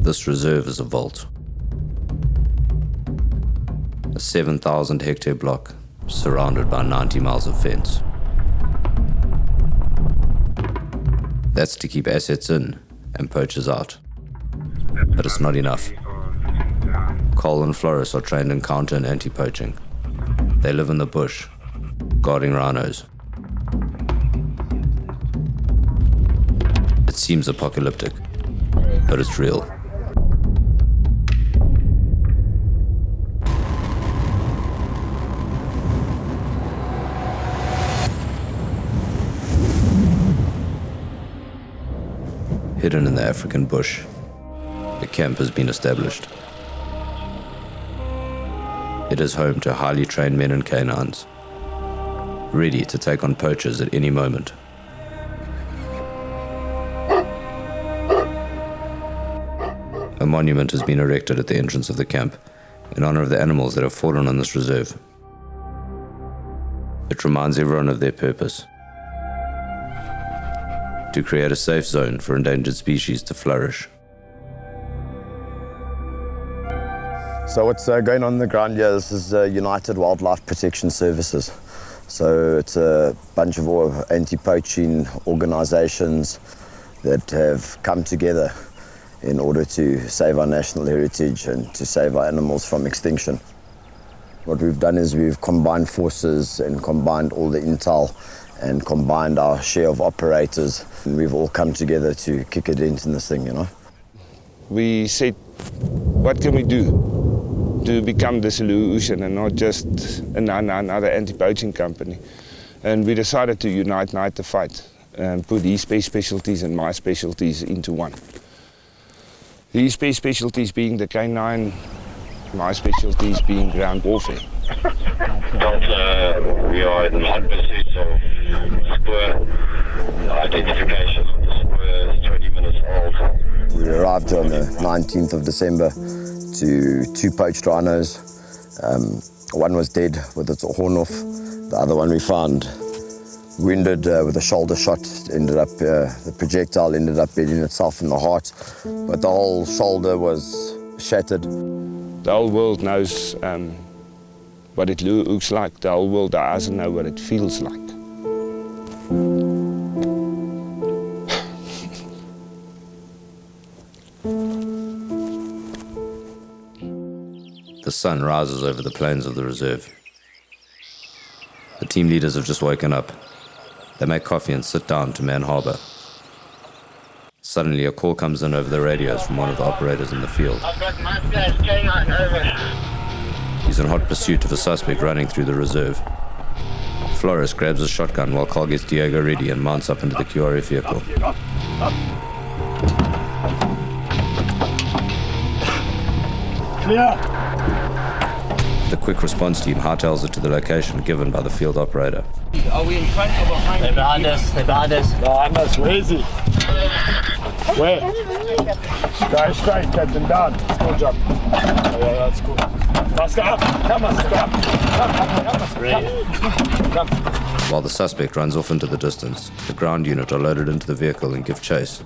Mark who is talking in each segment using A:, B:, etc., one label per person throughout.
A: This reserve is a vault. A 7,000 hectare block surrounded by 90 miles of fence. That's to keep assets in and poachers out. But it's not enough. Carl and Floris are trained in counter and anti-poaching. They live in the bush, guarding rhinos. It seems apocalyptic, but it's real. Hidden in the African bush, a camp has been established. It is home to highly trained men and canines, ready to take on poachers at any moment. A monument has been erected at the entrance of the camp in honor of the animals that have fallen on this reserve. It reminds everyone of their purpose: to create a safe zone for endangered species to flourish.
B: So what's going on the ground here, this is United Wildlife Protection Services. So it's a bunch of anti-poaching organizations that have come together in order to save our national heritage and to save our animals from extinction. What we've done is we've combined forces and combined all the intel and combined our share of operators, and we've all come together to kick a dent in this thing, you know.
C: We said, what can we do to become the solution and not just another anti-poaching company? And we decided to unite the fight and put his specialties and my specialties into one. His specialties being the canine, my specialties being ground warfare.
D: We are in hot pursuit of spoor. Identification of the spoor is 20 minutes old.
B: We arrived on the 19th of December to 2 poached rhinos. One was dead with its horn off. The other one we found wounded with a shoulder shot. The projectile ended up beating itself in the heart, but the whole shoulder was shattered.
C: The whole world knows what it looks like. The whole world doesn't know what it feels like.
A: The sun rises over the plains of the reserve. The team leaders have just woken up. They make coffee and sit down to man harbor. Suddenly a call comes in over the radios from one of the operators in the field.
D: I've got Mustang canine over.
A: He's in hot pursuit of a suspect running through the reserve. Floris grabs his shotgun while Carl gets Diego ready and mounts up into the QRF vehicle.
E: Clear!
A: The quick response team hightails it to the location given by the field operator.
E: Are we in front or behind?
F: They're behind us. They're behind us.
E: Behind us. Where is he? Where? Go straight, Captain. Down. School jump. Oh, yeah, that's cool. Let's go up. Come, let's go up. Come.
A: While the suspect runs off into the distance, the ground unit are loaded into the vehicle and give chase.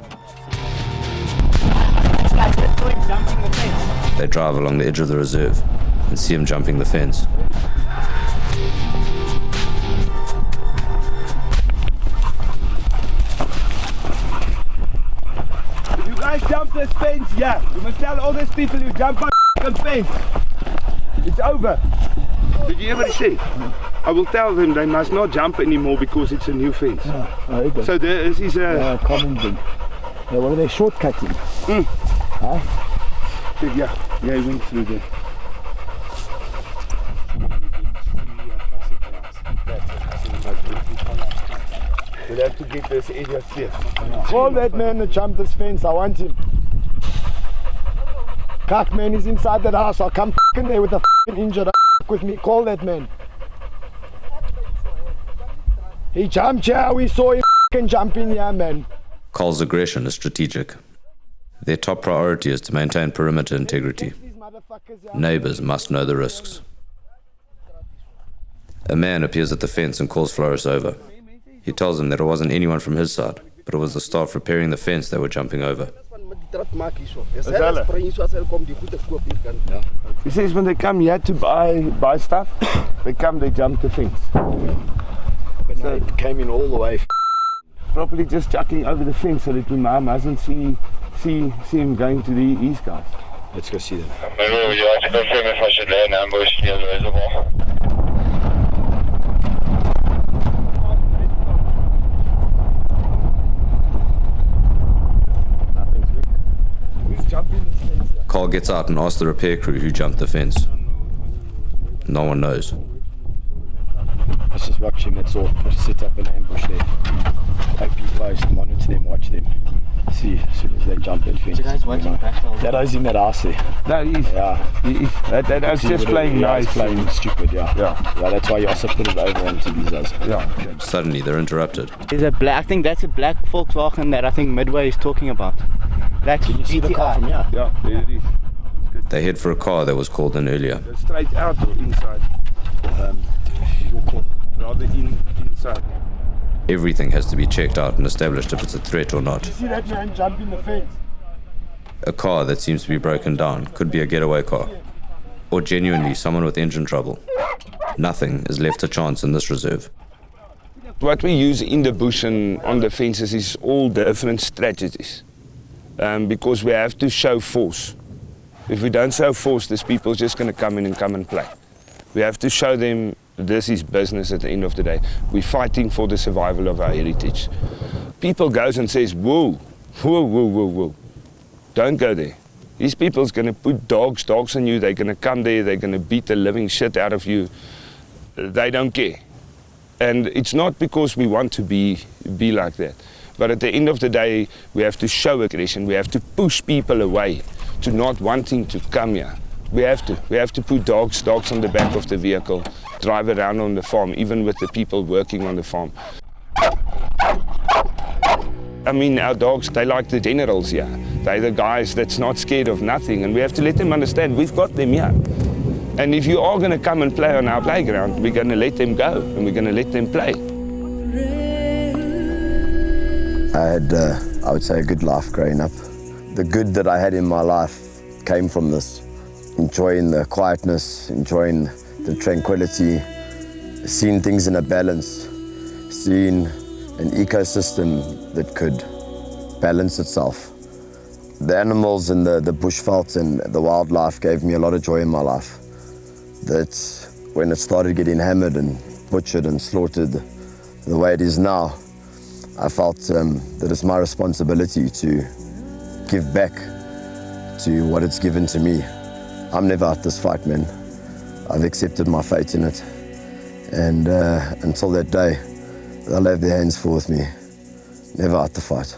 A: They drive along the edge of the reserve and see him jumping the fence.
E: If you guys jump this fence, yeah, you must tell all these people who jump on the fence. It's over. Did you hear what he said? I will tell them they must not jump anymore because it's a new fence. So this is a
F: common thing. Yeah, what are they shortcutting?
E: Huh? Yeah, he went through there. We'll have to get this area clear. Call that man that jumped this fence, I want him. Cuck man, he's inside that house, I'll come in there with a injured with me. Call that man. He jumped here, we saw him jumping here, man.
A: Carl's aggression is strategic. Their top priority is to maintain perimeter integrity. Neighbors must know the risks. A man appears at the fence and calls Floris over. He tells him that it wasn't anyone from his side, but it was the staff repairing the fence they were jumping over.
G: trap maak hierso. Dis
E: hulle?
G: hulle spring hierso as hulle kom die goede koop hier kan. Ja.
E: He says when they come here to buy stuff, they jump the fence.
G: But so it came in all the way.
E: Probably just chucking over the fence so that your mom doesn't see him going to these guys.
G: Let's go see them.
D: Would you like to confirm if I should lay an ambush near the reservoir?
A: Carl gets out and asks the repair crew who jumped the fence. No one knows.
G: Let's just watch him, that's all. Just set up an ambush there. Hope you post, monitor them, watch them. See, as soon as they jump that fence.
F: You guys watching back?
G: That guy's in that house there.
E: No, he is.
G: Yeah.
E: That was just playing nice.
G: He's playing stupid, yeah.
E: Yeah.
G: That's why you also put it over onto these guys.
E: Yeah.
A: Suddenly they're interrupted.
F: There's a black, I think that's a black Volkswagen that I think Midway is talking about. Black
G: Can you see the car from here?
E: Yeah, there it is.
A: They head for a car that was called in earlier.
E: Go straight out or inside? Rather inside.
A: Everything has to be checked out and established if it's a threat or not.
G: You see that man jumping the fence?
A: A car that seems to be broken down could be a getaway car, or genuinely someone with engine trouble. Nothing is left to chance in this reserve.
C: What we use in the bush and on the fences is all different strategies. Because we have to show force. If we don't show force, these people are just going to come in and play. We have to show them this is business at the end of the day. We're fighting for the survival of our heritage. People goes and says, whoa, whoa, whoa, whoa, whoa. Don't go there. These people's going to put dogs on you. They're going to come there. They're going to beat the living shit out of you. They don't care. And it's not because we want to be like that. But at the end of the day, we have to show aggression. We have to push people away to not wanting to come here. We have to put dogs on the back of the vehicle, drive around on the farm, even with the people working on the farm. I mean, our dogs, they like the generals here. They're the guys that's not scared of nothing, and we have to let them understand we've got them here. And if you are going to come and play on our playground, we're going to let them go, and we're going to let them play.
B: I had, I would say, a good life growing up. The good that I had in my life came from this. Enjoying the quietness, enjoying the tranquility, seeing things in a balance, seeing an ecosystem that could balance itself. The animals and the bushveld and the wildlife gave me a lot of joy in my life. That when it started getting hammered and butchered and slaughtered the way it is now, I felt that it's my responsibility to give back to what it's given to me. I'm never out this fight, man. I've accepted my fate in it. And until that day, they'll have their hands full with me. Never out the fight.